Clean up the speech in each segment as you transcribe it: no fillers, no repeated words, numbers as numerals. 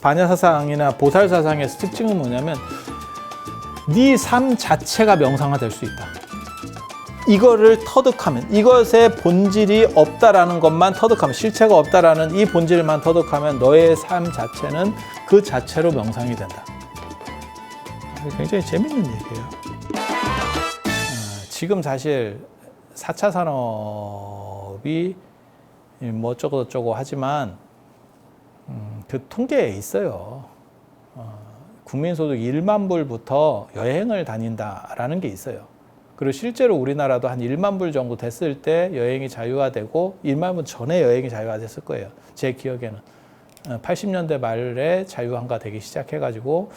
반야사상이나 보살사상의 특징은 뭐냐면 네 삶 자체가 명상화될 수 있다. 이거를 터득하면, 이것의 본질이 없다라는 것만 터득하면, 실체가 없다라는 이 본질만 터득하면 너의 삶 자체는 그 자체로 명상이 된다. 굉장히 재밌는 얘기예요. 지금 사실 4차 산업이 뭐 어쩌고저쩌고 하지만 그 통계에 있어요. 국민소득 1만 불부터 여행을 다닌다라는 게 있어요. 그리고 실제로 우리나라도 한 1만 불 정도 됐을 때 여행이 자유화되고 1만 불 전에 여행이 자유화됐을 거예요. 제 기억에는. 80년대 말에 자유화가 되기 시작해가지고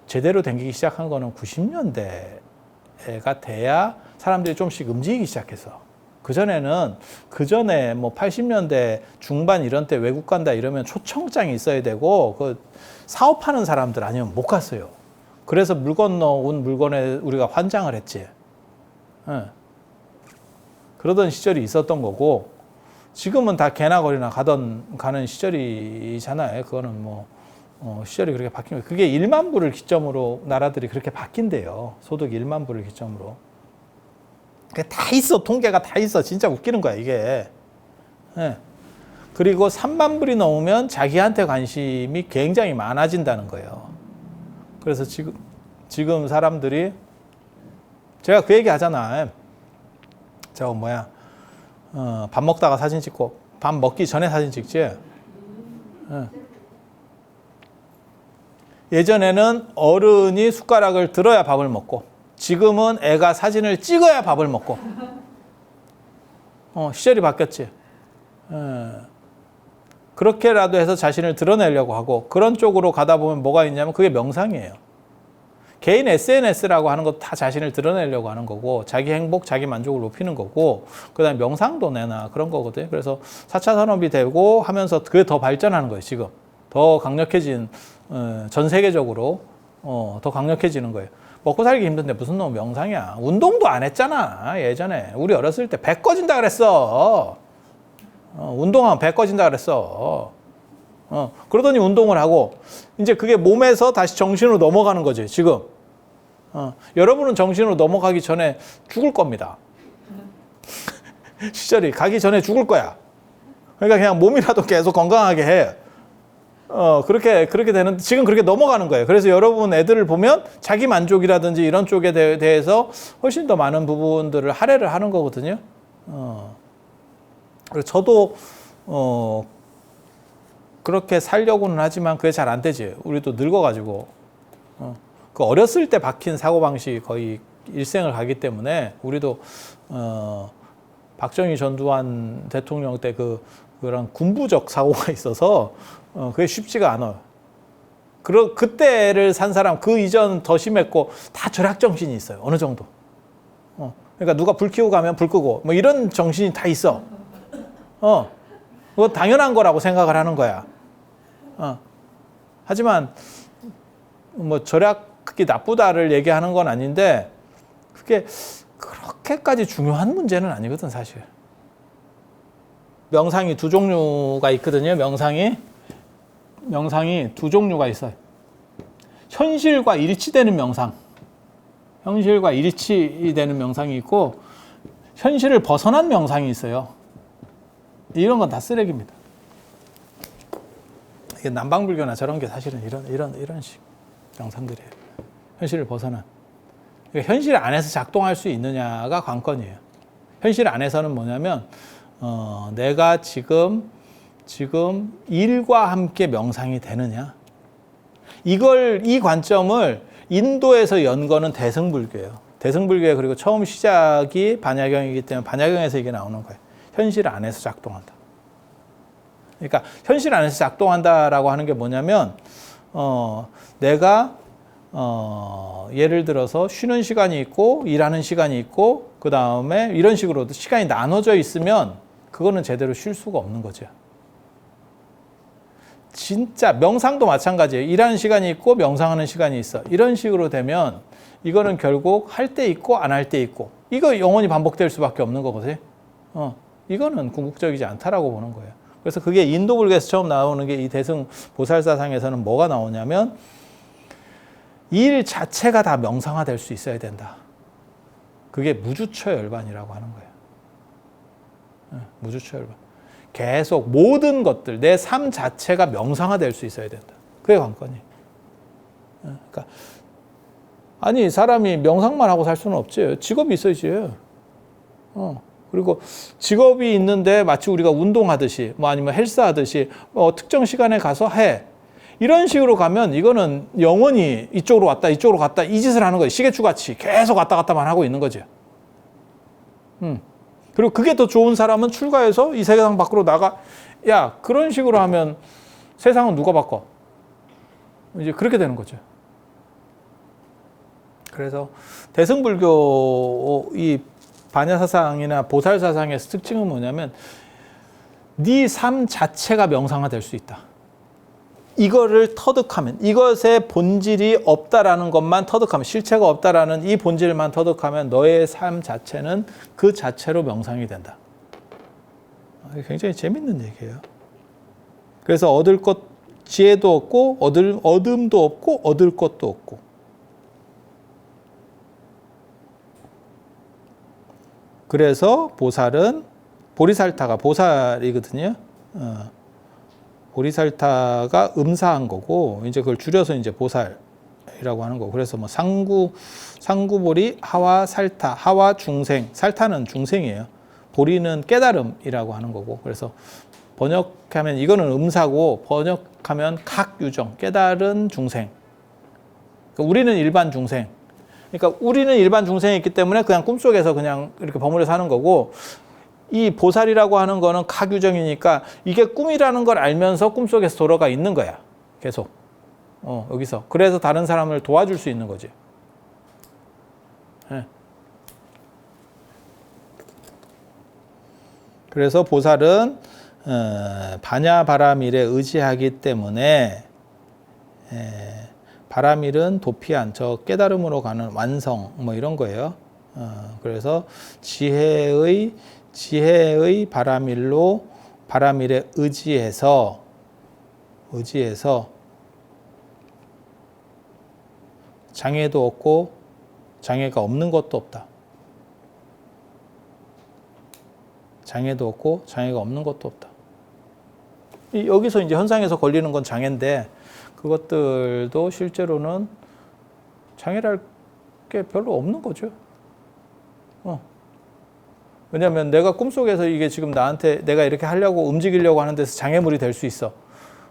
제대로 댕기기 시작한 거는 90년대가 돼야 사람들이 좀씩 움직이기 시작했어. 그전에 뭐 80년대 중반 이런 때 외국 간다 이러면 초청장이 있어야 되고 그 사업하는 사람들 아니면 못 갔어요. 그래서 물 건너온 물건에 우리가 환장을 했지. 그러던 시절이 있었던 거고 지금은 다 개나 거리나 가는 시절이잖아요. 그거는 뭐 시절이 그렇게 바뀐 거예요. 그게 1만 불을 기점으로 나라들이 그렇게 바뀐대요. 소득 1만 불을 기점으로. 다 있어. 통계가 다 있어. 진짜 웃기는 거야 이게. 그리고 3만 불이 넘으면 자기한테 관심이 굉장히 많아진다는 거예요. 그래서 지금 사람들이 제가 그 얘기 하잖아. 밥 먹다가 사진 찍고 밥 먹기 전에 사진 찍지. 예전에는 어른이 숟가락을 들어야 밥을 먹고 지금은 애가 사진을 찍어야 밥을 먹고 시절이 바뀌었지. 그렇게라도 해서 자신을 드러내려고 하고 그런 쪽으로 가다 보면 뭐가 있냐면 그게 명상이에요. 개인 SNS라고 하는 것도 다 자신을 드러내려고 하는 거고 자기 행복, 자기 만족을 높이는 거고 그다음에 명상도 내나 그런 거거든요. 그래서 4차 산업이 되고 하면서 그게 더 발전하는 거예요. 지금 더 강력해진 전 세계적으로 더 강력해지는 거예요. 먹고 살기 힘든데 무슨 놈 명상이야. 운동도 안 했잖아. 예전에 우리 어렸을 때 배 꺼진다 그랬어. 운동하면 배 꺼진다 그랬어. 그러더니 운동을 하고 이제 그게 몸에서 다시 정신으로 넘어가는 거지 지금. 여러분은 정신으로 넘어가기 전에 죽을 겁니다. 시절이 가기 전에 죽을 거야. 그러니까 그냥 몸이라도 계속 건강하게 해. 그렇게 되는, 지금 그렇게 넘어가는 거예요. 그래서 여러분 애들을 보면 자기 만족이라든지 이런 쪽에 대해서 훨씬 더 많은 부분들을 할애를 하는 거거든요. 그래서 저도, 그렇게 살려고는 하지만 그게 잘 안 되지. 우리도 늙어가지고. 그 어렸을 때 박힌 사고방식이 거의 일생을 가기 때문에 우리도, 박정희 전두환 대통령 때 그런 군부적 사고가 있어서 그게 쉽지가 않아요. 그때를 산 사람, 그 이전 더 심했고 다 절약 정신이 있어요. 어느 정도. 그러니까 누가 불 켜고 가면 불 끄고 뭐 이런 정신이 다 있어. 그거 당연한 거라고 생각을 하는 거야. 하지만 뭐 절약이 나쁘다를 얘기하는 건 아닌데 그게 그렇게까지 중요한 문제는 아니거든 사실. 명상이 두 종류가 있거든요. 명상이 두 종류가 있어요. 현실과 일치되는 명상. 현실과 일치되는 명상이 있고 현실을 벗어난 명상이 있어요. 이런 건 다 쓰레기입니다. 이게 남방불교나 저런 게 사실은 이런 식 명상들이에요. 현실을 벗어난. 그러니까 현실 안에서 작동할 수 있느냐가 관건이에요. 현실 안에서는 뭐냐면 내가 지금 일과 함께 명상이 되느냐. 이 관점을 인도에서 연 거는 대승불교예요. 대승불교의 그리고 처음 시작이 반야경이기 때문에 반야경에서 이게 나오는 거예요. 현실 안에서 작동한다. 그러니까 현실 안에서 작동한다라고 하는 게 뭐냐면 내가 예를 들어서 쉬는 시간이 있고 일하는 시간이 있고 그 다음에 이런 식으로 시간이 나눠져 있으면 그거는 제대로 쉴 수가 없는 거죠. 진짜 명상도 마찬가지예요. 일하는 시간이 있고 명상하는 시간이 있어. 이런 식으로 되면 이거는 결국 할 때 있고 안 할 때 있고 이거 영원히 반복될 수밖에 없는 거거든요. 이거는 궁극적이지 않다라고 보는 거예요. 그래서 그게 인도불교에서 처음 나오는 게 이 대승보살사상에서는 뭐가 나오냐면 일 자체가 다 명상화될 수 있어야 된다. 그게 무주처열반이라고 하는 거예요. 무주처열반. 계속 모든 것들, 내 삶 자체가 명상화될 수 있어야 된다. 그게 관건이에요. 그러니까 아니 사람이 명상만 하고 살 수는 없지. 직업이 있어야지. 그리고 직업이 있는데 마치 우리가 운동하듯이 뭐 아니면 헬스하듯이 뭐 특정 시간에 가서 해. 이런 식으로 가면 이거는 영원히 이쪽으로 왔다 이쪽으로 갔다 이 짓을 하는 거예요. 시계추같이 계속 왔다 갔다만 하고 있는 거죠. 그리고 그게 더 좋은 사람은 출가해서 이 세상 밖으로 나가. 야, 그런 식으로 하면 세상은 누가 바꿔? 이제 그렇게 되는 거죠. 그래서 대승불교 이 반야사상이나 보살사상의 특징은 뭐냐면 네 삶 자체가 명상화될 수 있다. 이거를 터득하면, 이것의 본질이 없다라는 것만 터득하면, 실체가 없다라는 이 본질만 터득하면 너의 삶 자체는 그 자체로 명상이 된다. 굉장히 재밌는 얘기예요. 그래서 얻을 것, 지혜도 없고, 얻음도 없고, 얻을 것도 없고. 그래서 보살은, 보리살타가 보살이거든요. 보리살타가 음사한 거고, 이제 그걸 줄여서 이제 보살이라고 하는 거고. 그래서 뭐 상구보리, 하와 살타, 하와 중생, 살타는 중생이에요. 보리는 깨달음이라고 하는 거고. 그래서 번역하면 이거는 음사고, 번역하면 각유정, 깨달은 중생. 그러니까 우리는 일반 중생. 그러니까 우리는 일반 중생이기 때문에 그냥 꿈속에서 그냥 이렇게 버무려 사는 거고, 이 보살이라고 하는 거는 가규정이니까 이게 꿈이라는 걸 알면서 꿈속에서 돌아가 있는 거야. 계속. 여기서. 그래서 다른 사람을 도와줄 수 있는 거지. 네. 그래서 보살은 반야바라밀에 의지하기 때문에 바라밀은 도피한, 저 깨달음으로 가는 완성 뭐 이런 거예요. 그래서 지혜의 바라밀에 의지해서 장애도 없고 장애가 없는 것도 없다. 장애도 없고 장애가 없는 것도 없다. 여기서 이제 현상에서 걸리는 건 장애인데 그것들도 실제로는 장애랄 게 별로 없는 거죠. 왜냐하면 내가 꿈속에서 이게 지금 나한테 내가 이렇게 하려고 움직이려고 하는 데서 장애물이 될 수 있어.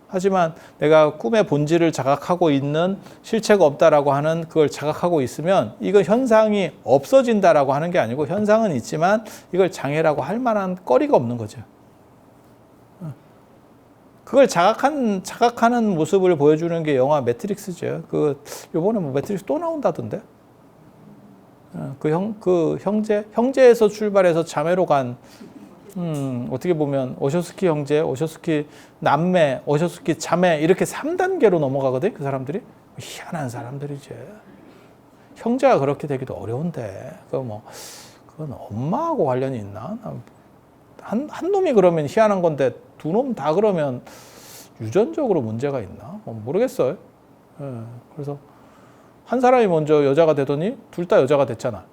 하지만 내가 꿈의 본질을 자각하고 있는 실체가 없다라고 하는 그걸 자각하고 있으면 이거 현상이 없어진다라고 하는 게 아니고 현상은 있지만 이걸 장애라고 할 만한 거리가 없는 거죠. 그걸 자각하는 모습을 보여주는 게 영화 매트릭스죠. 요번에 뭐 매트릭스 또 나온다던데? 형제에서 출발해서 자매로 간, 어떻게 보면 오쇼스키 형제, 오쇼스키 남매, 오쇼스키 자매 이렇게 3단계로 넘어가거든, 그 사람들이. 희한한 사람들이지. 형제가 그렇게 되기도 어려운데, 그건 엄마하고 관련이 있나? 한 놈이 그러면 희한한 건데, 두 놈 다 그러면 유전적으로 문제가 있나? 모르겠어요. 그래서 한 사람이 먼저 여자가 되더니 둘 다 여자가 됐잖아.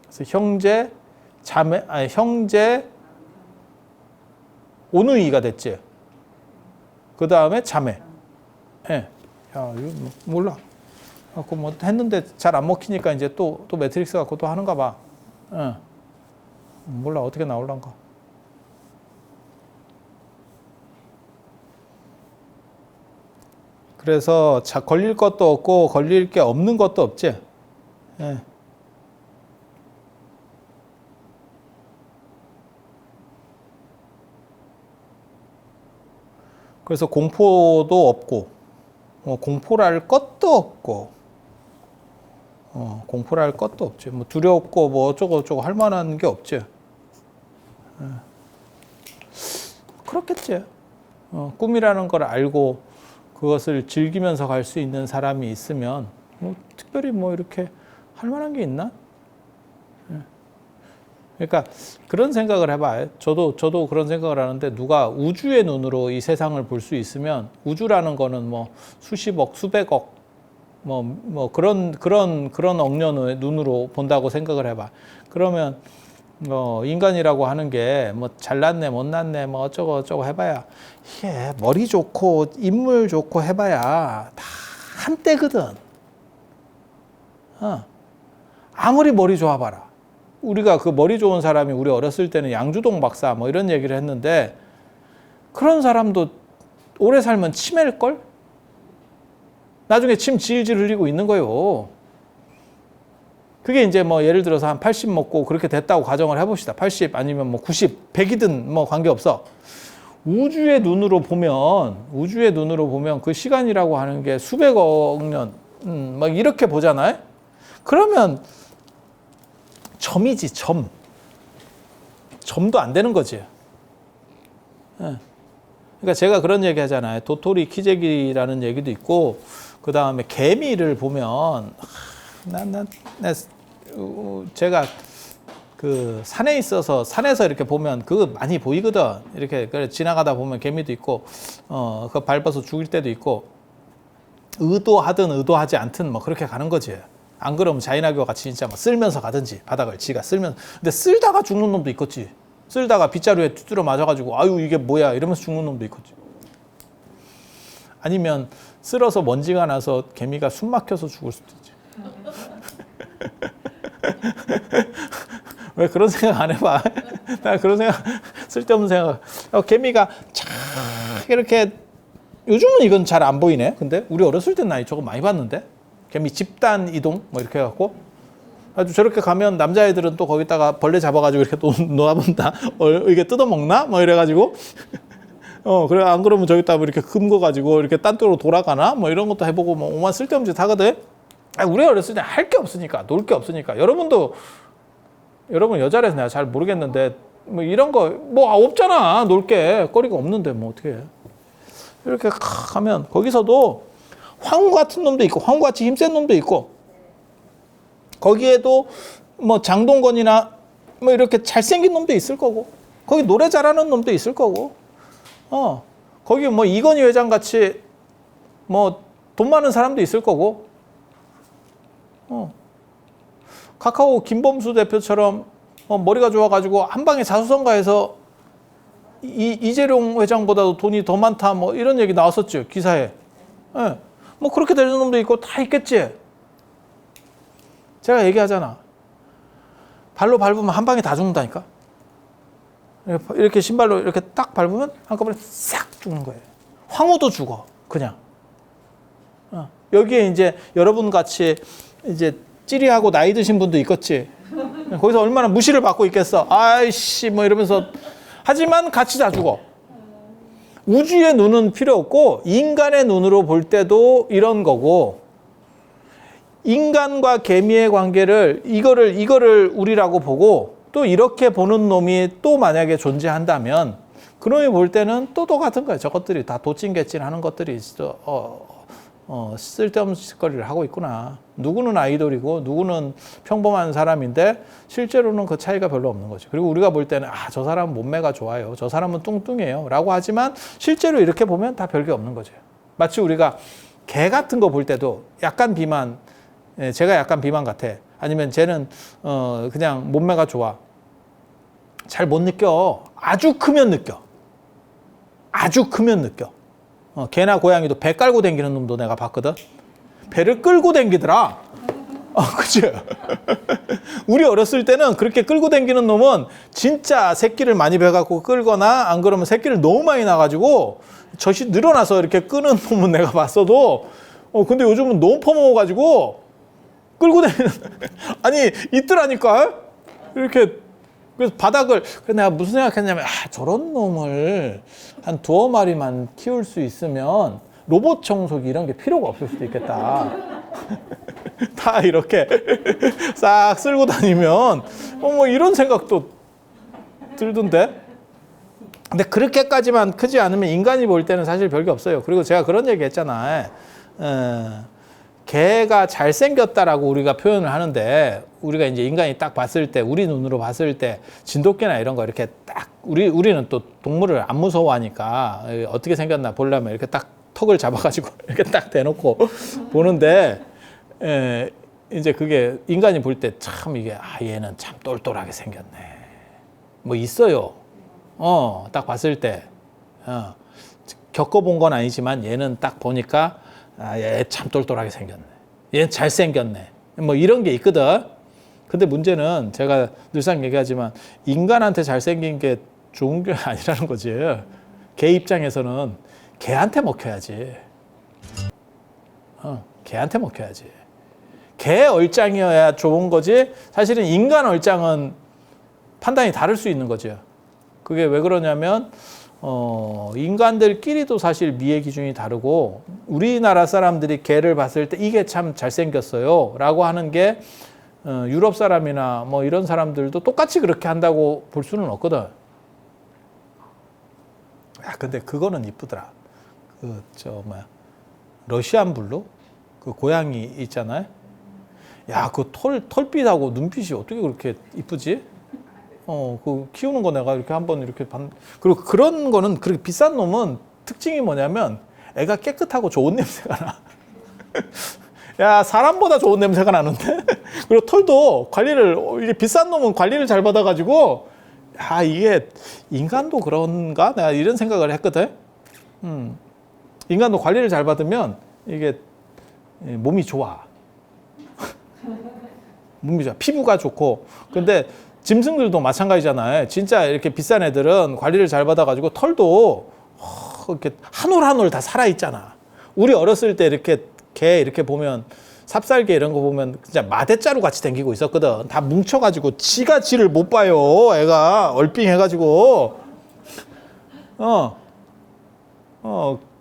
그래서 형제 오누이가 됐지. 그 다음에 자매. 야, 이거 몰라. 뭐 했는데 잘 안 먹히니까 이제 또 매트릭스 갖고 또 하는가 봐. 몰라 어떻게 나올란가. 그래서 걸릴 것도 없고 걸릴 게 없는 것도 없지. 예. 그래서 공포도 없고 공포랄 것도 없고 공포랄 것도 없지. 뭐 두렵고 뭐 어쩌고 할 만한 게 없지. 예. 그렇겠지. 꿈이라는 걸 알고 그것을 즐기면서 갈 수 있는 사람이 있으면 특별히 뭐 이렇게 할 만한 게 있나? 그러니까 그런 생각을 해봐요. 저도 그런 생각을 하는데 누가 우주의 눈으로 이 세상을 볼 수 있으면 우주라는 거는 뭐 수십억, 수백억 뭐 그런 억년의 눈으로 본다고 생각을 해봐. 그러면 인간이라고 하는 게 뭐 잘났네, 못났네, 뭐 어쩌고 해봐야 이게 머리 좋고 인물 좋고 해봐야 다 한때거든. 아무리 머리 좋아봐라. 우리가 그 머리 좋은 사람이 우리 어렸을 때는 양주동 박사 뭐 이런 얘기를 했는데 그런 사람도 오래 살면 치매일걸? 나중에 침 질질 흘리고 있는 거예요. 그게 이제 뭐 예를 들어서 한 80 먹고 그렇게 됐다고 가정을 해봅시다. 80 아니면 뭐 90, 100이든 뭐 관계없어. 우주의 눈으로 보면 그 시간이라고 하는 게 수백억 년, 막 이렇게 보잖아요. 그러면 점이지, 점. 점도 안 되는 거지. 그러니까 제가 그런 얘기 하잖아요. 도토리 키재기라는 얘기도 있고, 그 다음에 개미를 보면, 제가 그 산에 있어서, 산에서 이렇게 보면 그거 많이 보이거든. 이렇게 지나가다 보면 개미도 있고, 그거 밟아서 죽일 때도 있고, 의도하든 의도하지 않든 뭐 그렇게 가는 거지. 안 그러면 자이나교 같이 진짜 막 쓸면서 가든지, 바닥을 지가 쓸면서. 근데 쓸다가 죽는 놈도 있겠지. 쓸다가 빗자루에 두드려 맞아가지고 아유 이게 뭐야 이러면서 죽는 놈도 있겠지. 아니면 쓸어서 먼지가 나서 개미가 숨 막혀서 죽을 수도 있지. 왜 그런 생각 안 해봐? 나 그런 생각, 쓸데없는 생각. 개미가 착 이렇게, 요즘은 이건 잘 안 보이네. 근데 우리 어렸을 땐 나 저거 많이 봤는데. 개미 집단 이동 뭐 이렇게 해갖고 아주 저렇게 가면 남자애들은 또 거기다가 벌레 잡아가지고 이렇게 또 놓아본다. 이게 뜯어먹나? 뭐 이래가지고 그래 안 그러면 저기다 뭐 이렇게 금거가지고 이렇게 딴 데로 돌아가나? 뭐 이런 것도 해보고 뭐 오만 쓸데없는 짓 하거든. 우리 어렸을 때 할 게 없으니까, 놀 게 없으니까. 여러분 여자라서 내가 잘 모르겠는데 뭐 이런 거 뭐 없잖아. 놀 게 거리가 없는데 뭐 어떻게 해. 이렇게 가면 거기서도 황후 같은 놈도 있고 황후같이 힘센 놈도 있고 거기에도 뭐 장동건이나 뭐 이렇게 잘생긴 놈도 있을 거고 거기 노래 잘하는 놈도 있을 거고 거기 뭐 이건희 회장 같이 뭐 돈 많은 사람도 있을 거고 카카오 김범수 대표처럼 머리가 좋아가지고 한 방에 자수성가해서 이재룡 회장보다도 돈이 더 많다 뭐 이런 얘기 나왔었죠 기사에. 뭐 그렇게 되는 놈도 있고 다 있겠지. 제가 얘기하잖아. 발로 밟으면 한 방에 다 죽는다니까. 이렇게 신발로 이렇게 딱 밟으면 한꺼번에 싹 죽는 거예요. 황후도 죽어 그냥. 여기에 이제 여러분 같이 이제 찌리하고 나이 드신 분도 있겠지. 거기서 얼마나 무시를 받고 있겠어. 아이씨 뭐 이러면서. 하지만 같이 다 죽어. 우주의 눈은 필요 없고 인간의 눈으로 볼 때도 이런 거고 인간과 개미의 관계를 이거를 우리라고 보고 또 이렇게 보는 놈이 또 만약에 존재한다면 그놈이 볼 때는 또 똑같은 거예요. 저것들이 다 도찐개찐 하는 것들이 쓸데없는 짓거리를 하고 있구나. 누구는 아이돌이고 누구는 평범한 사람인데 실제로는 그 차이가 별로 없는 거죠. 그리고 우리가 볼 때는 저 사람은 몸매가 좋아요. 저 사람은 뚱뚱해요. 라고 하지만 실제로 이렇게 보면 다 별게 없는 거죠. 마치 우리가 개 같은 거 볼 때도 약간 비만, 제가 약간 비만 같아. 아니면 쟤는 그냥 몸매가 좋아. 잘 못 느껴. 아주 크면 느껴. 아주 크면 느껴. 개나 고양이도 배 깔고 다니는 놈도 내가 봤거든. 배를 끌고 다니더라. 그치? 우리 어렸을 때는 그렇게 끌고 다니는 놈은 진짜 새끼를 많이 배갖고 끌거나 안 그러면 새끼를 너무 많이 나가지고 젖이 늘어나서 이렇게 끄는 놈은 내가 봤어도 근데 요즘은 너무 퍼먹어가지고 끌고 다니는 아니 있더라니까. 이렇게 그래서 바닥을 그래서 내가 무슨 생각했냐면 저런 놈을 한 2마리만 키울 수 있으면 로봇 청소기 이런 게 필요가 없을 수도 있겠다. 다 이렇게 싹 쓸고 다니면 뭐 이런 생각도 들던데. 근데 그렇게까지만 크지 않으면 인간이 볼 때는 사실 별게 없어요. 그리고 제가 그런 얘기 했잖아. 개가 잘생겼다라고 우리가 표현을 하는데, 우리가 이제 인간이 딱 봤을 때, 우리 눈으로 봤을 때 진돗개나 이런 거 이렇게 딱, 우리는 또 동물을 안 무서워하니까 어떻게 생겼나 보려면 이렇게 딱 턱을 잡아가지고 이렇게 딱 대놓고 보는데, 이제 그게 인간이 볼 때 참 이게, 얘는 참 똘똘하게 생겼네. 뭐 있어요. 딱 봤을 때. 겪어본 건 아니지만 얘는 딱 보니까, 얘 참 똘똘하게 생겼네. 얘 잘생겼네. 뭐 이런 게 있거든. 근데 문제는 제가 늘상 얘기하지만 인간한테 잘생긴 게 좋은 게 아니라는 거지. 개 입장에서는 개한테 먹혀야지. 개한테 먹혀야지. 개 얼짱이어야 좋은 거지. 사실은 인간 얼짱은 판단이 다를 수 있는 거죠. 그게 왜 그러냐면 인간들끼리도 사실 미의 기준이 다르고, 우리나라 사람들이 개를 봤을 때 이게 참 잘생겼어요 라고 하는 게 유럽 사람이나 뭐 이런 사람들도 똑같이 그렇게 한다고 볼 수는 없거든. 근데 그거는 이쁘더라. 러시안 블루? 그 고양이 있잖아요. 그 털빛하고 눈빛이 어떻게 그렇게 이쁘지? 그 키우는 거 내가 이렇게 한번 이렇게 그리고 그런 거는, 그렇게 비싼 놈은 특징이 뭐냐면 애가 깨끗하고 좋은 냄새가 나. 야, 사람보다 좋은 냄새가 나는데? 그리고 털도 이게 비싼 놈은 관리를 잘 받아가지고, 이게 인간도 그런가? 내가 이런 생각을 했거든. 인간도 관리를 잘 받으면 이게 몸이 좋아. 몸이 좋아. 피부가 좋고. 근데 짐승들도 마찬가지잖아요. 진짜 이렇게 비싼 애들은 관리를 잘 받아가지고 털도 이렇게 한 올 한 올 다 살아있잖아. 우리 어렸을 때 이렇게 개 이렇게 보면, 삽살개 이런 거 보면 진짜 마대자루 같이 댕기고 있었거든. 다 뭉쳐가지고 지가 지를 못 봐요. 애가 얼삥해가지고.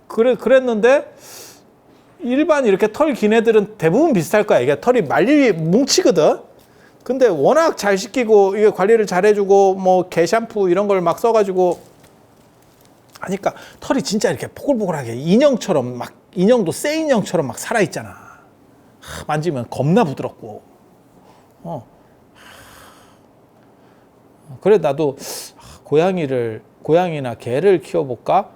그랬는데 일반 이렇게 털 긴 애들은 대부분 비슷할 거야. 이게 털이 말리 뭉치거든. 근데 워낙 잘 씻기고 이게 관리를 잘 해주고 뭐 개 샴푸 이런 걸 막 써가지고 하니까 털이 진짜 이렇게 포글포글하게 인형처럼 막, 인형도 새 인형처럼 막 살아있잖아. 만지면 겁나 부드럽고. 그래, 나도 고양이나 개를 키워볼까?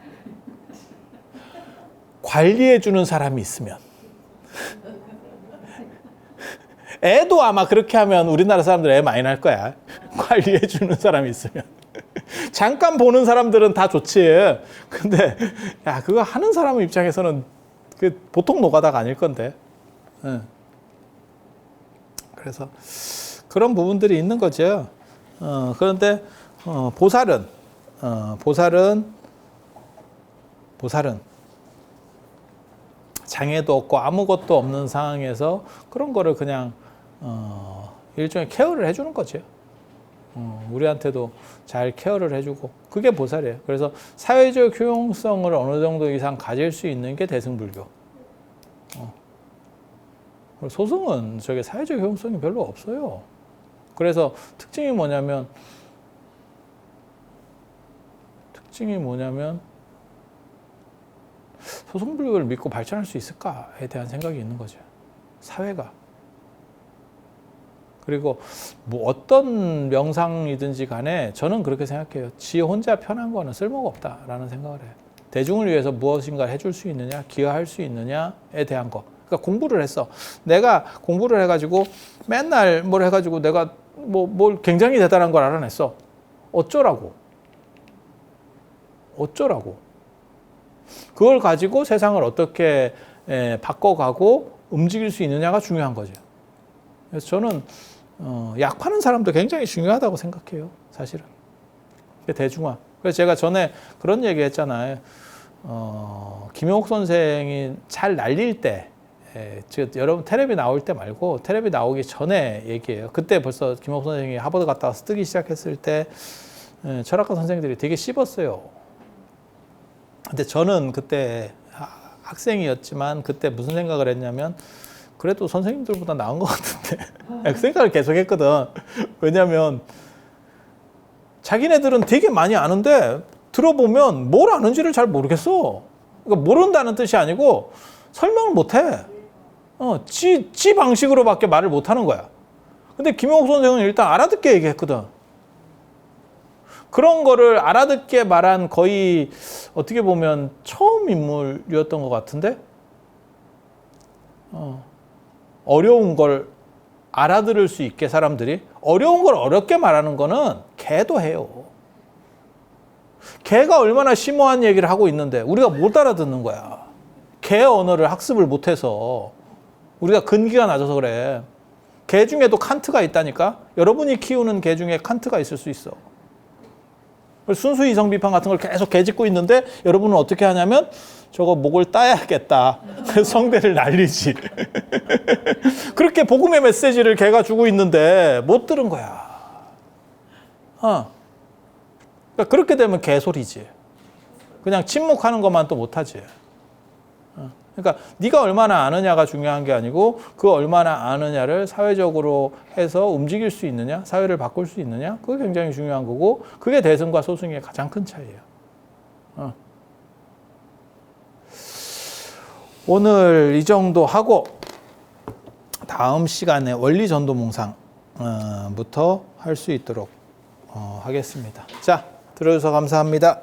관리해주는 사람이 있으면. 애도 아마 그렇게 하면 우리나라 사람들 애 많이 날 거야. 관리해주는 사람이 있으면. 잠깐 보는 사람들은 다 좋지. 근데 그거 하는 사람 입장에서는 그 보통 노가다가 아닐 건데. 그래서 그런 부분들이 있는 거죠. 그런데 보살은 장애도 없고 아무것도 없는 상황에서 그런 거를 그냥 일종의 케어를 해주는 거죠. 우리한테도 잘 케어를 해주고, 그게 보살이에요. 그래서 사회적 효용성을 어느 정도 이상 가질 수 있는 게 대승불교. 소승은 저게 사회적 효용성이 별로 없어요. 그래서 특징이 뭐냐면 소승불교를 믿고 발전할 수 있을까에 대한 생각이 있는 거죠. 사회가. 그리고 뭐 어떤 명상이든지 간에 저는 그렇게 생각해요. 지 혼자 편한 거는 쓸모가 없다라는 생각을 해요. 대중을 위해서 무엇인가를 해줄 수 있느냐, 기여할 수 있느냐에 대한 거. 그러니까 공부를 했어. 내가 공부를 해가지고 맨날 뭘 해가지고 내가 뭘 굉장히 대단한 걸 알아냈어. 어쩌라고. 그걸 가지고 세상을 어떻게 바꿔가고 움직일 수 있느냐가 중요한 거죠. 그래서 저는 약 파는 사람도 굉장히 중요하다고 생각해요. 사실은. 대중화. 그래서 제가 전에 그런 얘기 했잖아요. 김용옥 선생이 잘 날릴 때, 여러분 텔레비 나올 때 말고 텔레비 나오기 전에 얘기해요. 그때 벌써 김용옥 선생이 하버드 갔다 와서 뜨기 시작했을 때 철학과 선생들이 되게 씹었어요. 근데 저는 그때 학생이었지만 그때 무슨 생각을 했냐면, 그래도 선생님들보다 나은 것 같은데. 그 생각을 계속 했거든. 왜냐면 자기네들은 되게 많이 아는데 들어보면 뭘 아는지를 잘 모르겠어. 그러니까 모른다는 뜻이 아니고 설명을 못 해. 지 방식으로밖에 말을 못 하는 거야. 근데 김용옥 선생은 일단 알아듣게 얘기했거든. 그런 거를 알아듣게 말한 거의 어떻게 보면 처음 인물이었던 것 같은데, 어려운 걸 알아들을 수 있게 사람들이, 어려운 걸 어렵게 말하는 거는 개도 해요. 개가 얼마나 심오한 얘기를 하고 있는데 우리가 못 알아듣는 거야. 개 언어를 학습을 못해서, 우리가 근기가 낮아서 그래. 개 중에도 칸트가 있다니까. 여러분이 키우는 개 중에 칸트가 있을 수 있어. 순수 이성 비판 같은 걸 계속 개짓고 있는데 여러분은 어떻게 하냐면 저거 목을 따야겠다. 성대를 날리지. 그렇게 복음의 메시지를 개가 주고 있는데 못 들은 거야. 그러니까 그렇게 되면 개소리지. 그냥 침묵하는 것만 또 못하지. 그러니까 네가 얼마나 아느냐가 중요한 게 아니고 그 얼마나 아느냐를 사회적으로 해서 움직일 수 있느냐, 사회를 바꿀 수 있느냐, 그게 굉장히 중요한 거고, 그게 대승과 소승의 가장 큰 차이예요. 오늘 이 정도 하고 다음 시간에 원리전도몽상부터 할 수 있도록 하겠습니다. 자, 들어주셔서 감사합니다.